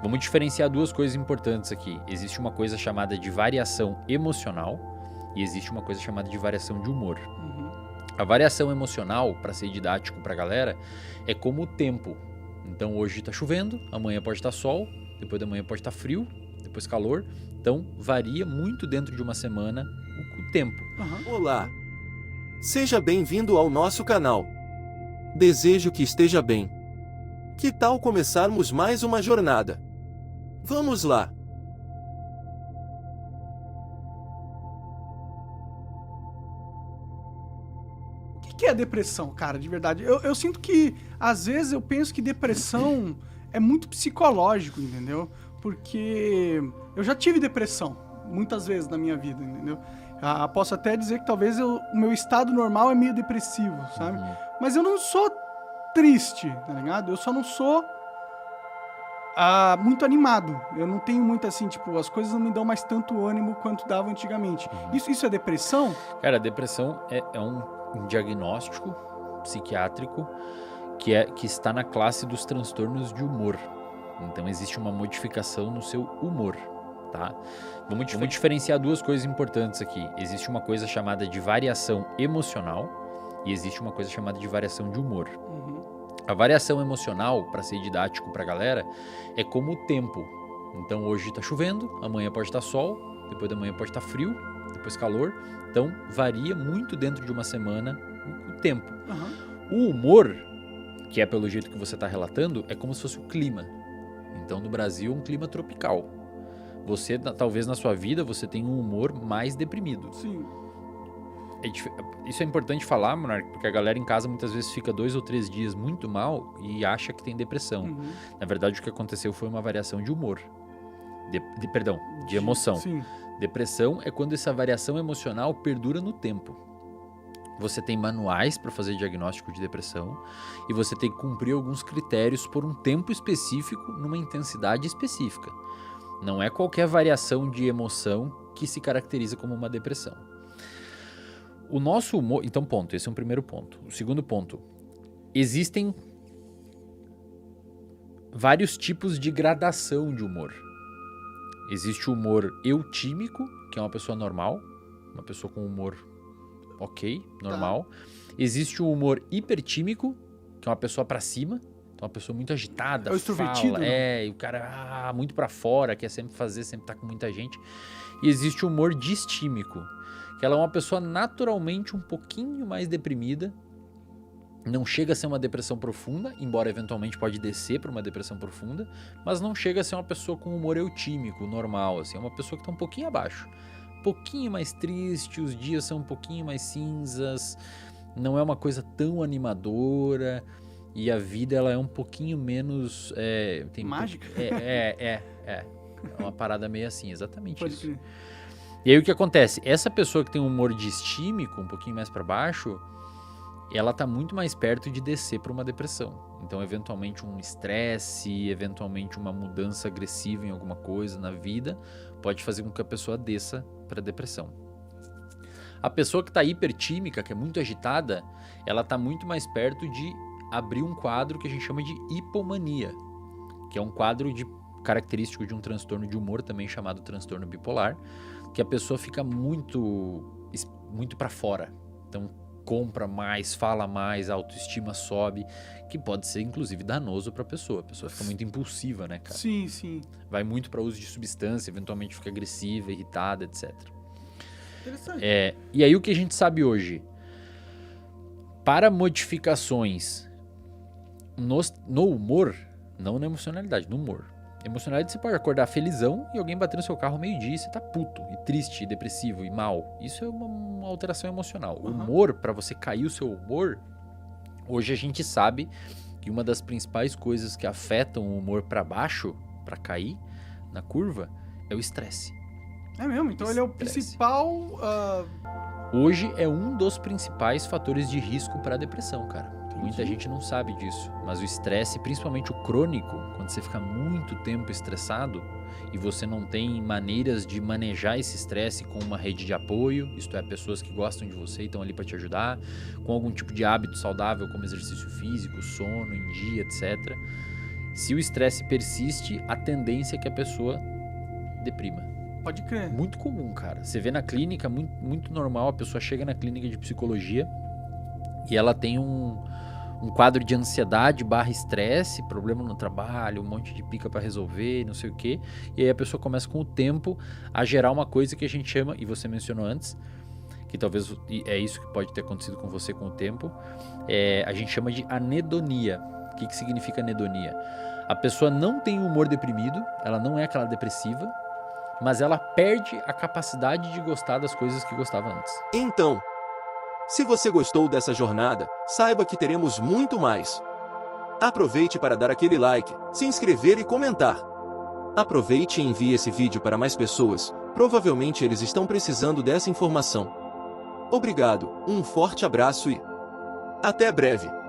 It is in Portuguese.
Vamos diferenciar duas coisas importantes aqui. Existe uma coisa chamada de variação emocional e existe uma coisa chamada de variação de humor. A variação emocional, para ser didático para a galera, é como o tempo. Então hoje está chovendo, amanhã pode estar sol, depois da manhã pode estar frio, depois calor. Então varia muito dentro de uma semana o tempo. Olá! Seja bem-vindo ao nosso canal. Desejo que esteja bem. Que tal começarmos mais uma jornada? Vamos lá! O que é depressão, cara, de verdade? Eu sinto que, às vezes, eu penso que depressão é muito psicológico, entendeu? Porque eu já tive depressão, muitas vezes na minha vida, entendeu? Posso até dizer que talvez o meu estado normal é meio depressivo, sabe? Mas eu não sou triste, tá ligado? Eu só não sou muito animado. Eu não tenho muito assim, tipo, as coisas não me dão mais tanto ânimo quanto dava antigamente. Isso é depressão? Cara, a depressão é um diagnóstico psiquiátrico que está na classe dos transtornos de humor. Então existe uma modificação no seu humor, tá? Vamos diferenciar duas coisas importantes aqui. Existe uma coisa chamada de variação emocional e existe uma coisa chamada de variação de humor. A variação emocional, para ser didático para a galera, é como o tempo. Então hoje está chovendo, amanhã pode estar sol, depois da manhã pode estar frio, depois calor. Então varia muito dentro de uma semana o tempo. O humor, que é pelo jeito que você está relatando, é como se fosse o clima. Então no Brasil é um clima tropical. Você, talvez na sua vida, você tenha um humor mais deprimido. Sim. Isso é importante falar, Monark, porque a galera em casa muitas vezes fica 2 ou 3 dias muito mal e acha que tem depressão. Na verdade, o que aconteceu foi uma variação de humor. De emoção. Sim. Depressão é quando essa variação emocional perdura no tempo. Você tem manuais para fazer diagnóstico de depressão e você tem que cumprir alguns critérios por um tempo específico, numa intensidade específica. Não é qualquer variação de emoção que se caracteriza como uma depressão. O nosso humor... Então, ponto. Esse é um primeiro ponto. O segundo ponto. Existem vários tipos de gradação de humor. Existe o humor eutímico, que é uma pessoa normal. Uma pessoa com humor ok, normal. Existe o humor hipertímico, que é uma pessoa pra cima. Então, uma pessoa muito agitada, É o extrovertido, fala, e o cara muito pra fora, quer sempre fazer, sempre tá com muita gente. E existe o humor distímico, que ela é uma pessoa naturalmente um pouquinho mais deprimida, não chega a ser uma depressão profunda, embora eventualmente pode descer para uma depressão profunda, mas não chega a ser uma pessoa com humor eutímico, normal, assim, é uma pessoa que está um pouquinho abaixo, um pouquinho mais triste, os dias são um pouquinho mais cinzas, não é uma coisa tão animadora, e a vida ela é um pouquinho menos... mágica? É uma parada meio assim, exatamente Pode isso. crer. E aí o que acontece? Essa pessoa que tem um humor distímico, um pouquinho mais para baixo, ela tá muito mais perto de descer para uma depressão. Então, eventualmente um estresse, eventualmente uma mudança agressiva em alguma coisa na vida, pode fazer com que a pessoa desça para depressão. A pessoa que tá hipertímica, que é muito agitada, ela tá muito mais perto de abrir um quadro que a gente chama de hipomania, que é um quadro característico de um transtorno de humor também chamado transtorno bipolar, que a pessoa fica muito para fora. Então, compra mais, fala mais, a autoestima sobe, que pode ser, inclusive, danoso para a pessoa. A pessoa fica muito impulsiva, né, cara? Sim, sim. Vai muito para uso de substância, eventualmente fica agressiva, irritada, etc. Interessante. E aí, o que a gente sabe hoje? Para modificações no humor, não na emocionalidade, no humor. Emocionalidade, você pode acordar felizão e alguém bater no seu carro meio-dia e você tá puto, e triste, e depressivo, e mal. Isso é uma alteração emocional. O humor, para você cair o seu humor, hoje a gente sabe que uma das principais coisas que afetam o humor para baixo, para cair na curva, é o estresse. É mesmo? Então ele é o principal... Hoje é um dos principais fatores de risco para a depressão, cara. Entendi. Muita gente não sabe disso, mas o estresse, principalmente o crônico, quando você fica muito tempo estressado e você não tem maneiras de manejar esse estresse com uma rede de apoio, isto é, pessoas que gostam de você e estão ali para te ajudar, com algum tipo de hábito saudável como exercício físico, sono em dia, etc. Se o estresse persiste, a tendência é que a pessoa deprima. Pode crer. Muito comum, cara. Você vê na clínica, muito normal, a pessoa chega na clínica de psicologia e ela tem um quadro de ansiedade / estresse, problema no trabalho, um monte de pica pra resolver, não sei o quê. E aí a pessoa começa com o tempo a gerar uma coisa que a gente chama, e você mencionou antes, que talvez é isso que pode ter acontecido com você com o tempo, a gente chama de anedonia. O que significa anedonia? A pessoa não tem humor deprimido, ela não é aquela depressiva, mas ela perde a capacidade de gostar das coisas que gostava antes. Então, se você gostou dessa jornada, saiba que teremos muito mais. Aproveite para dar aquele like, se inscrever e comentar. Aproveite e envie esse vídeo para mais pessoas, provavelmente eles estão precisando dessa informação. Obrigado, um forte abraço e até breve!